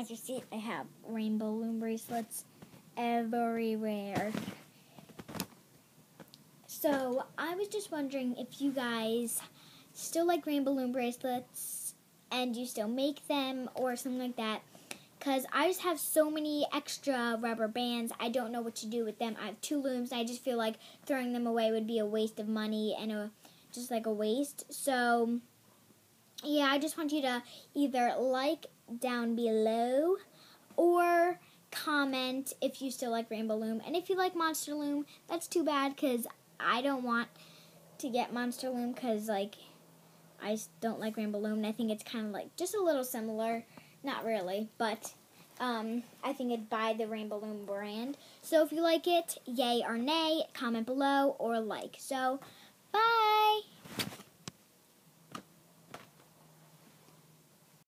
as you see, I have Rainbow Loom bracelets everywhere. So I was just wondering if you guys still like Rainbow Loom bracelets and you still make them or something like that. Because I just have so many extra rubber bands. I don't know what to do with them. I have 2 looms. And I just feel like throwing them away would be a waste of money and just like a waste. So, yeah, I just want you to either like down below or comment if you still like Rainbow Loom. And if you like Monster Loom, that's too bad because I don't want to get Monster Loom because, like, I don't like Rainbow Loom. And I think it's kind of like just a little similar. Not really, but I think it's by the Rainbow Loom brand. So if you like it, yay or nay, comment below or like. So, bye!